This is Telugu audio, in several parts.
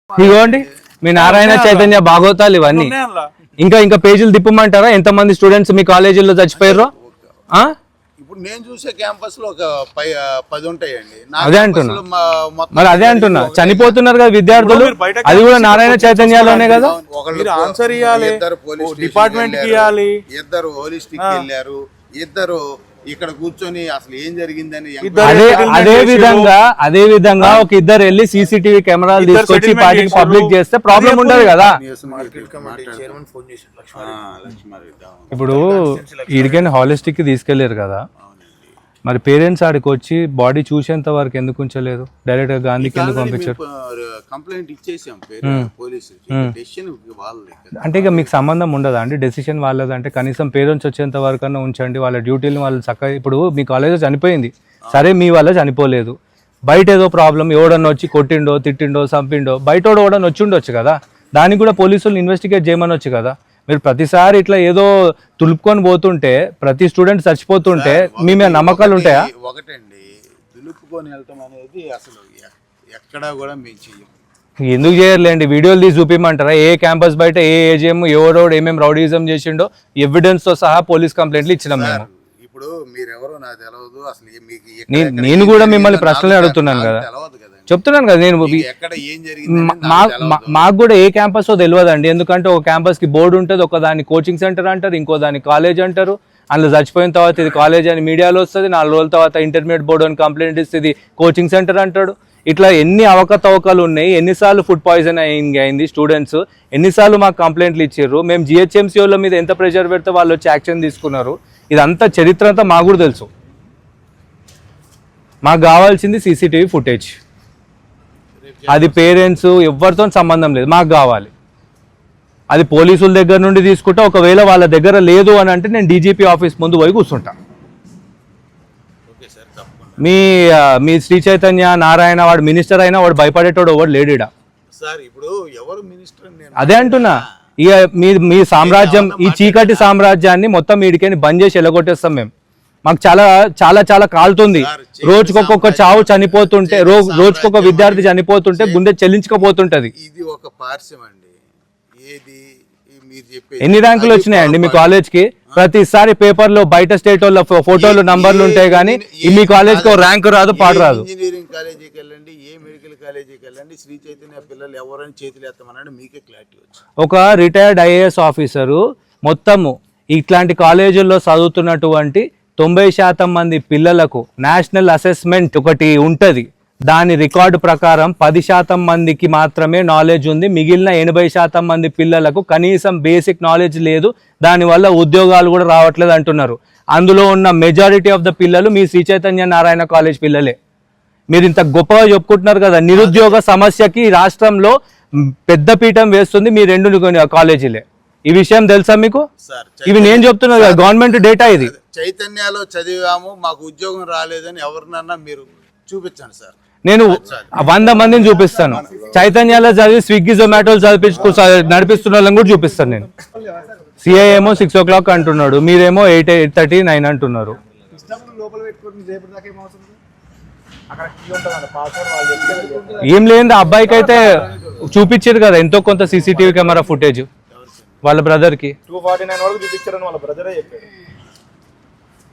ఇగోండి మీ నారాయణ చైతన్య భాగవతాలు ఇవన్నీ ఇంకా ఇంకా పేజీలు తిప్పమంటారా? ఎంతమంది స్టూడెంట్స్ మీ కాలేజీలో చచ్చిపోయారు? ఇప్పుడు నేను చూసే క్యాంపస్ లో ఒక 10 ఉంటాయండి. అదే అంటున్నా, మరి అదే అంటున్నా, చనిపోతున్నారు కదా విద్యార్థులు, అది కూడా నారాయణ చైతన్యలోనే కదా. ఆన్సర్ ఇవ్వాలి, డిపార్ట్మెంట్ ఇవ్వాలి. ఇద్దరు హోలిస్టిక్ వెళ్ళారు, ఇద్దరు ఇక్కడ కూర్చొని అసలు ఏం జరిగిందని అదే విధంగా ఒక ఇద్దరు వెళ్ళి సీసీటీవీ కెమెరాలు తీసుకొచ్చి పార్టీకి పబ్లిక్ చేస్తే ప్రాబ్లం ఉండదు కదా. ఇప్పుడు ఈడికైనా హాలిస్టిక్ కి తీసుకెళ్లారు కదా, మరి పేరెంట్స్ ఆడికి వచ్చి బాడీ చూసేంత వరకు ఎందుకు ఉంచలేదు? డైరెక్ట్ గా గాంధీకి ఎందుకు పంపించారు? కంప్లైంట్ ఇచ్చేసాం అంటే ఇక మీకు సంబంధం ఉండదా అండి? డెసిషన్ వాళ్ళదంటే కనీసం పేరెంట్స్ వచ్చేంత వరకు ఉంచండి, వాళ్ళ డ్యూటీలను వాళ్ళు చక్కగా. ఇప్పుడు మీ కాలేజ్ చనిపోయింది సరే, మీ వల్ల చనిపోలేదు, బయట ఏదో ప్రాబ్లం, ఎవడన్నా వచ్చి కొట్టిండో తిట్టిండో చంపిండో, బయట ఎవడన్నా వచ్చి ఉండొచ్చు కదా, దానికి కూడా పోలీసులు ఇన్వెస్టిగేట్ చేయమనొచ్చు కదా. మీరు ప్రతిసారి ఇట్లా ఏదో తులుపుకొని పోతుంటే, ప్రతి స్టూడెంట్ చచ్చిపోతుంటే మీ మీద నమ్మకాలు ఉంటాయా? ఒకటండి, తులుపుకొని వెళ్తాం అనేది అసలు ఎక్కడా కూడా మేము చెయ్యం. ఎందుకు చేయర్లేండి, వీడియోలు తీసి చూపిమంటారా? ఏ క్యాంపస్ బయట ఏ ఏజిఎం ఎవడోడు ఏమేమి రౌడీజం చేసిండో ఎవిడెన్స్ తో సహా పోలీస్ కంప్లైంట్లు ఇచ్చినాం మేము. ఇప్పుడు మీరెవరో నాకు తెలియదు, అసలు నేను కూడా మిమ్మల్ని ప్రశ్నలు అడుగుతున్నాను కదా, చెప్తున్నాను కదా. నేను మాకు కూడా ఏ క్యాంపస్ తెలియదండి, ఎందుకంటే ఒక క్యాంపస్ కి బోర్డు ఉంటుంది, ఒక దాన్ని కోచింగ్ సెంటర్ అంటారు, ఇంకో దాన్ని కాలేజ్ అంటారు. అందులో చచ్చిపోయిన తర్వాత ఇది కాలేజ్ అని మీడియాలో వస్తుంది, 4 రోజుల తర్వాత ఇంటర్మీడియట్ బోర్డు అని కంప్లైంట్ ఇస్తే ఇది కోచింగ్ సెంటర్ అంటాడు. ఇట్లా ఎన్ని అవకతవకలు ఉన్నాయి, ఎన్నిసార్లు ఫుడ్ పాయిజన్ అయింది స్టూడెంట్స్, ఎన్నిసార్లు మాకు కంప్లైంట్లు ఇచ్చారు. మేము జిహెచ్ఎంసీ వాళ్ళ మీద ఎంత ప్రెషర్ పెడితే వాళ్ళు వచ్చి యాక్షన్ తీసుకున్నారు. ఇదంతా చరిత్ర అంతా మాకు కూడా తెలుసు. మాకు కావాల్సింది సీసీటీవీ ఫుటేజ్, అది పేరెంట్స్ ఎవరితో సంబంధం లేదు, మాకు కావాలి. అది పోలీసుల దగ్గర నుండి తీసుకుంటా, ఒకవేళ వాళ్ళ దగ్గర లేదు అని అంటే నేను డీజీపీ ఆఫీస్ ముందు పోయి కూర్చుంటా. మీ శ్రీ చైతన్య నారాయణ వాడు మినిస్టర్ అయినా వాడు భయపడేటోడు ఎవడు లేడీడా. అదే అంటున్నా, ఇక మీ సామ్రాజ్యం, ఈ చీకటి సామ్రాజ్యాన్ని మొత్తం వీడికని బంద్ చేసి ఎలగొట్టేస్తాం మేము. మాకు చాలా చాలా చాలా కాలుతుంది. రోజుకొక చావు చనిపోతుంటే, రోజుకొక విద్యార్థి చనిపోతుంటే గుండె చెల్లించకపోతుంటది. ఇది ఒక పార్శ్వం అండి. ఏది మీరు చెప్పే ఎన్ని ర్యాంకులు వచ్చినాయండి మీ కాలేజ్ కి? ప్రతిసారి పేపర్ లో బయట స్టేట్ వాళ్ళ ఫోటోలు నంబర్లు ఉంటాయి, కానీ మీ కాలేజ్ కి ర్యాంక్ రాదు, పాటు రాదు. ఇంజనీరింగ్ కాలేజీకి వెళ్ళండి, ఏ మెడికల్ కాలేజీకి వెళ్ళండి, శ్రీ చైతన్య పిల్లలు ఎవరైనా చేతులు ఎత్తమన్నాడు, మీకే క్లారిటీ వచ్చి. ఒక రిటైర్డ్ ఐఏఎస్ ఆఫీసరు మొత్తము ఇట్లాంటి కాలేజీల్లో చదువుతున్నటువంటి 90% మంది పిల్లలకు నేషనల్ అసెస్మెంట్ ఒకటి ఉంటుంది, దాని రికార్డు ప్రకారం 10% మందికి మాత్రమే నాలెడ్జ్ ఉంది, మిగిలిన 80% మంది పిల్లలకు కనీసం బేసిక్ నాలెడ్జ్ లేదు, దానివల్ల ఉద్యోగాలు కూడా రావట్లేదు అంటున్నారు. అందులో ఉన్న మెజారిటీ ఆఫ్ ద పిల్లలు మీ శ్రీ చైతన్య నారాయణ కాలేజ్ పిల్లలే. మీరు ఇంత గొప్పగా చెప్పుకుంటున్నారు కదా, నిరుద్యోగ సమస్యకి రాష్ట్రంలో పెద్ద పీఠం వేస్తుంది మీ 2 కాలేజీలే. ఈ విషయం తెలుసా మీకు? ఇవి నేను చెప్తున్నా కదా, గవర్నమెంట్ డేటా ఇది. చైతన్యలో చదివాము, మాకు ఉద్యోగం రాలేదని ఎవరినన్నా మీరు చూపించండి సార్. నేను 100 మందిని చూపిస్తాను. చైతన్యాలో చదివి స్విగ్గీ జొమాటోలు నడిపిస్తున్న వాళ్ళని కూడా చూపిస్తాను నేను. సిఐ ఏమో 6 o'clock అంటున్నాడు, మీరేమో 8:30, 9 అంటున్నారు. ఏం లేదు, అబ్బాయికి అయితే చూపించారు కదా ఎంతో కొంత సీసీటీవీ కెమెరా ఫుటేజ్ వాళ్ళ బ్రదర్ కి. 249 వరకు చూపించారని వాళ్ళ బ్రదరే చెప్పారు.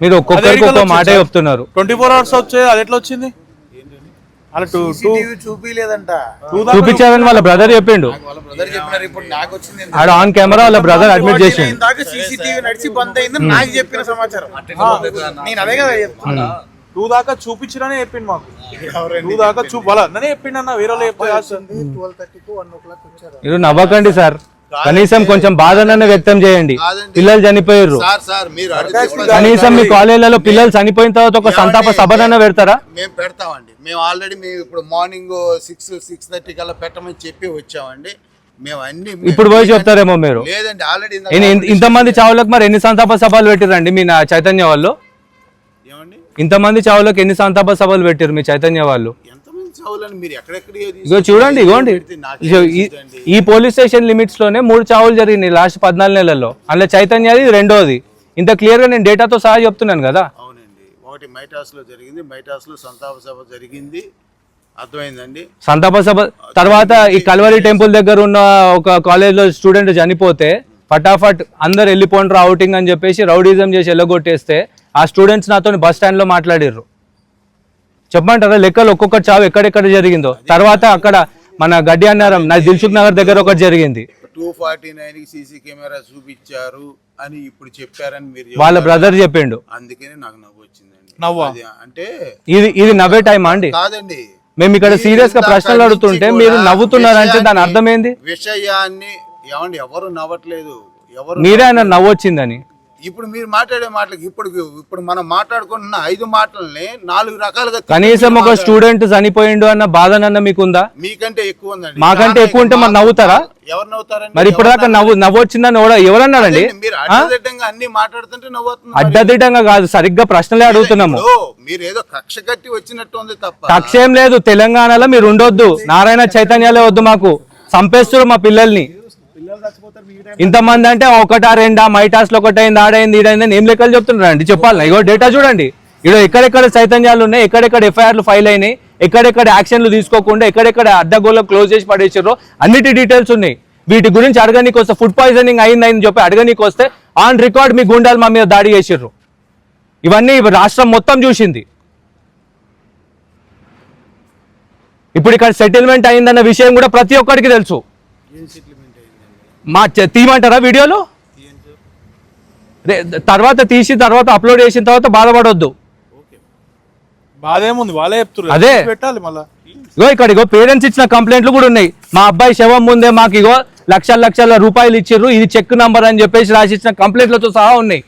మీరు ఒక్కొక్కరికి ఒక్కో మాట చెప్తున్నారు. 24 hours వచ్చేది, అది ఎట్లా వచ్చింది? చూపించారని వాళ్ళ బ్రదర్ చెప్పిండు. ఆడ ఆన్ కెమెరా వాళ్ళ బ్రదర్ అడ్మిట్ చేసిండు. 2 దాకా చూపించారని చెప్పిండు మాకు. 2 దాకా చూపాలనే చెప్పిండు అన్న, వేరే మీరు నవ్వకండి సార్, కనీసం కొంచెం బాధనన్న వ్యక్తం చేయండి. పిల్లలు చనిపోయారు, కనీసం మీ కాలేజీలలో పిల్లలు చనిపోయిన తర్వాత ఒక సంతాప సభనన్న పెడతారా? మేము పెడతామండి. మేము ఆల్రెడీ మేము ఇప్పుడు మార్నింగ్ 6:30 కల్లా పెట్టమని చెప్పి వచ్చామండి. మేము అన్ని ఇప్పుడు పోయి చెప్తారేమో మీరు. లేదండి, ఆల్రెడీ ఇంతమంది చావులకు మరి ఎన్ని సంతాప సభలు పెట్టిరండి మీ చైతన్య వాళ్ళు? ఏమండి, ఇంతమంది చావులకు ఎన్ని సంతాప సభలు పెట్టారు మీ చైతన్య వాళ్ళు? ఇగో చూడండి, ఇగోండి, ఈ పోలీస్ స్టేషన్ లిమిట్స్ లోనే 3 చావులు జరిగినాయి లాస్ట్ 14 నెలల్లో. అందులో చైతన్యది 2వది. ఇంత క్లియర్ గా నేను డేటాతో సహా చెప్తున్నాను కదా. అవునండి, ఒకటి మైటాస్ లో జరిగింది, మైటాస్ లో సంతాప సభ జరిగింది. అర్థమైందండి. సంతాప సభ తర్వాత ఈ కల్వరి టెంపుల్ దగ్గర ఉన్న ఒక కాలేజ్లో స్టూడెంట్ చనిపోతే ఫటాఫట్ అందరు వెళ్ళిపోండ్రు అవుటింగ్ అని చెప్పేసి రౌడీజం చేసి వెళ్ళగొట్టేస్తే ఆ స్టూడెంట్స్ నాతో బస్ స్టాండ్లో మాట్లాడిర్రు. చెప్పమంటారా లెక్కలు ఒక్కొక్క చావు ఎక్కడెక్కడ జరిగిందో. తర్వాత అక్కడ మన గడ్డి అన్నారం దిల్సుఖ్ నగర్ దగ్గర ఒకటి జరిగింది. 249 సీసీ కెమెరా చూపించారు అని ఇప్పుడు చెప్పారని మీరు వాళ్ళ బ్రదర్ చెప్పిండు. అందుకనే నాకు నవ్వు వచ్చిందండి. నవ్వా? అంటే ఇది నవ్వే టైమా అండి? కాదండి, మేము ఇక్కడ సీరియస్ గా ప్రశ్నలు అడుగుతుంటే మీరు నవ్వుతున్నారంటే దాని అర్థం ఏంది? విషయాన్ని ఏమండి ఎవరు నవ్వట్లేదు, ఎవరు మీరే ఆయన నవ్వొచ్చిందని. ఇప్పుడు మీరు మాట్లాడే మాటలకి ఇప్పుడు మనం మాట్లాడుకుంటున్న 5 మాటలని 4 రకాలుగా కనీసం ఒక స్టూడెంట్ చనిపోయిండు అన్న బాధనన్న మీకుందా? మీకంటే ఎక్కువ ఉందండి. మాకంటే ఎక్కువ ఉంటే మరి నవ్వుతారా? ఎవరు నవ్వుతారండి? మరి ఇప్పుడు దాకా నవ్వొచ్చిందని ఎవరన్నారండి? మీరు అడ్డదిడ్డంగా అన్ని మాట్లాడుతుంటే నవ్వుతుంది. అడ్డదిడ్డంగా కాదు, సరిగ్గా ప్రశ్నలే అడుగుతున్నాము. మీరు ఏదో కక్ష కట్టి వచ్చినట్టు ఉంది తప్ప కక్ష ఏం లేదు. తెలంగాణలో మీరు ఉండొద్దు, నారాయణ చైతన్యాలే వద్దు, మాకు చంపేస్తారు మా పిల్లల్ని. ఇంతమంది అంటే ఒకటా రెండా మైటాస్లో ఒకటైంది ఆడైంది ఈడైంది ఏం లెక్కలు చెప్తున్నారండి? చెప్పాలి. ఇగో డేటా చూడండి, ఇక్కడ ఎక్కడెక్కడ చైతన్యాలు ఉన్నాయి, ఎక్కడెక్కడ ఎఫ్ఐఆర్లు ఫైల్ అయినాయి, ఎక్కడెక్కడ యాక్షన్లు తీసుకోకుండా ఎక్కడెక్కడ అడ్డగోళ్ళు క్లోజ్ చేసి పడేసారో అన్నిటి డీటెయిల్స్ ఉన్నాయి. వీటి గురించి అడగనీకి వస్తే ఫుడ్ పాయిజనింగ్ అయిందని చెప్పి అడగనీకి వస్తే ఆన్ రికార్డ్ మీ గుండాలు మా మీద దాడి చేసిర్రు. ఇవన్నీ రాష్ట్రం మొత్తం చూసింది. ఇప్పుడు ఇక్కడ సెటిల్మెంట్ అయిందన్న విషయం కూడా ప్రతి ఒక్కరికి తెలుసు. మా తీయమంటారా వీడియోలు? తర్వాత తీసి తర్వాత అప్లోడ్ చేసిన తర్వాత బాధపడొద్దు. బాధ ఏముంది, వాళ్ళే చెప్తున్నారు. అదే పెట్టాలి మళ్ళీ. ఇగో పేరెంట్స్ ఇచ్చిన కంప్లైంట్లు కూడా ఉన్నాయి. మా అబ్బాయి శవం ముందే మాకు ఇగో లక్షల రూపాయలు ఇచ్చిర్రు, ఇది చెక్ నంబర్ అని చెప్పేసి రాసిచ్చిన కంప్లైంట్లతో సహా ఉన్నాయి.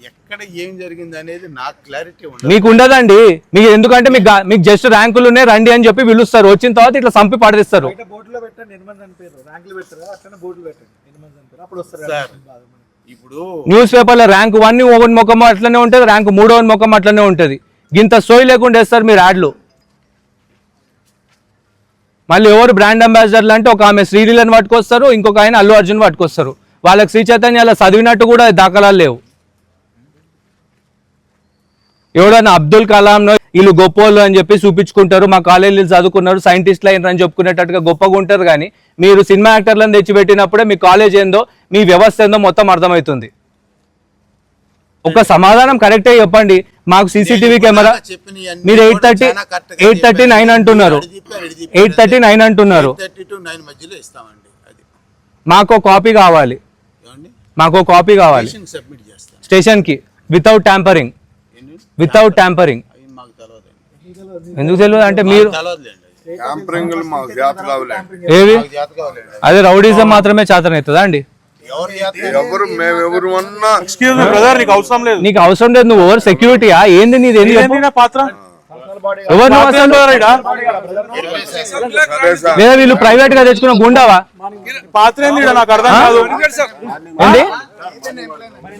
ఎక్కడ ఏం జరిగింది అనేది నాకు క్లారిటీ ఉండదు. మీకు ఉండదండి. మీకు ఎందుకంటే మీకు జస్ట్ ర్యాంకులు ఉన్నాయి రండి అని చెప్పి పిలుస్తారు. వచ్చిన తర్వాత ఇట్లా సంపి పడేస్తారు. ఇప్పుడు న్యూస్ పేపర్లో ర్యాంక్ 1 ఒకటి ముఖం అట్లనే ఉంటుంది, ర్యాంక్ 3వ ముఖం అట్లనే ఉంటుంది. గింత సోయి లేకుండా వేస్తారు మీరు యాడ్లు. మళ్ళీ ఎవరు బ్రాండ్ అంబాసిడర్లు అంటే ఒక ఆమె శ్రీలీలను పట్టుకొస్తారు, ఇంకొక ఆయన అల్లు అర్జున్ పట్టుకొస్తారు. వాళ్ళకి శ్రీ చైతన్య అలా చదివినట్టు కూడా దాఖలాలు లేవు. ఎవడన్నా అబ్దుల్ కలాంనో వీళ్ళు గొప్పోళ్ళు అని చెప్పి చూపించుకుంటారు, మా కాలేజీలు చదువుకున్నారు, సైంటిస్టులు అయినారు అని చెప్పుకునేటట్టుగా గొప్పగా ఉంటారు. కానీ మీరు సినిమా యాక్టర్లను తెచ్చిపెట్టినప్పుడే మీ కాలేజ్ ఏందో మీ వ్యవస్థ ఏందో మొత్తం అర్థమవుతుంది. ఒక సమాధానం కరెక్టే చెప్పండి. మాకు సీసీటీవీ కెమెరా మీరు 8:39 అంటున్నారు, 8:39 అంటున్నారు. మాకు కాపీ కావాలి, మాకు కాపీ కావాలి స్టేషన్కి వితౌట్ ట్యాంపరింగ్. ఎందుకు తెలియదు అంటే మీరు ఏవి అదే రౌడీజం మాత్రమే చేతనవుతుందా అండి? నీకు అవసరం లేదు. నువ్వు ఎవరు సెక్యూరిటీయా ఏంది? నీది ఏంది పాత్ర? ఎవరు నువ్వు అసలు? లేదా వీళ్ళు ప్రైవేట్ గా తెచ్చుకున్న గుండావా? పాత్ర ఏంది నాకు అర్థం కాదు. ఏంటి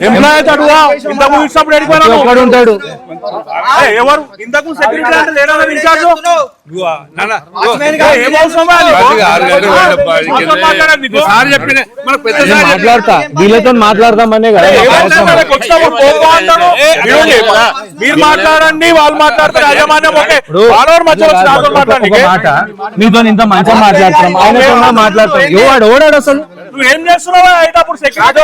ఎంప్లాయ్ అడుగుదా? ఇంతకు ఇచ్చినప్పుడు ఎక్కడ ఉంటాడు? ఎవరు ఇంతకు సెక్యూరిటీ అంటే లేరా ఇన్ఛార్జ్? మాట్లాడతా వీళ్ళతో మాట్లాడదామనే కదా. మీరు మాట్లాడండి, వాళ్ళు మాట్లాడతారు. యాజమాన్యం మాట మీతో ఇంత మంచిగా మాట్లాడుతున్నాం, ఆయన మాట్లాడతాం. ఓడాడు అసలు నువ్వేం చేస్తున్నావా? అయితే అప్పుడు సెక్యూరిటీ